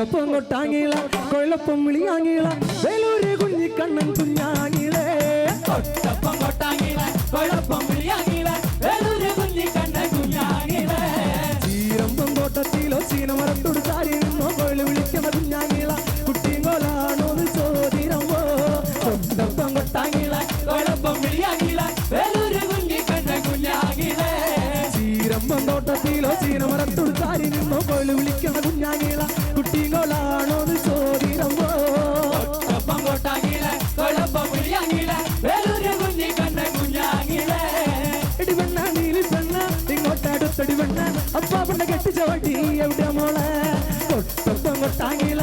കൊട്ടപ്പം കൊട്ടാങ്ങിള കൊഴപ്പം വിളിയാങ്ങിള വേലൂര് കുഞ്ഞിക്കണ്ണൻ കുഞ്ഞാങ്ങിളേ കൊട്ടപ്പം കൊട്ടാങ്ങിള കൊഴപ്പം വിളിയാങ്ങിള വേലൂര് കുഞ്ഞിക്കണ്ണൻ കുഞ്ഞാങ്ങിളേ ചീരമ്പം തോട്ടത്തിലോ ചീനമരത്തോട് ചാരി നിന്നോ കൊഴല് വിളിക്കുന്ന കുഞ്ഞാങ്ങിള കുട്ടിങ്കോലാണോ ചോദിരമ്പോ കൊട്ടപ്പം കൊട്ടാങ്ങിള കൊഴപ്പം വിളിയാങ്ങിള വേലൂര് കുഞ്ഞിക്കണ്ണൻ കുഞ്ഞാങ്ങിളേ ചീരമ്പം തോട്ടത്തിലോ ചീനമരത്തോട് ചാരി നിന്നോ കൊഴല് വിളിക്കുന്ന കുഞ്ഞാങ്ങിള കുട്ടിങ്കോലാണോ ചോദിരമ്പോ കൊട്ടപ്പം കൊട്ടാങ്ങിള കൊഴപ്പം വിളിയാങ്ങിള വേലൂര് കുഞ്ഞിക്കണ്ണൻ കുഞ്ഞാങ്ങിളേ ഇടിവെണ്ണ നീലിപ്പെണ്ണ ഇങ്ങോട്ടടുത്തടിവെണ്ണ അപ്പാ പെണ്ണ കെട്ടിച്ച വട്ടി എവിടെ മോളെ കൊട്ടപ്പം കൊട്ടാങ്ങിള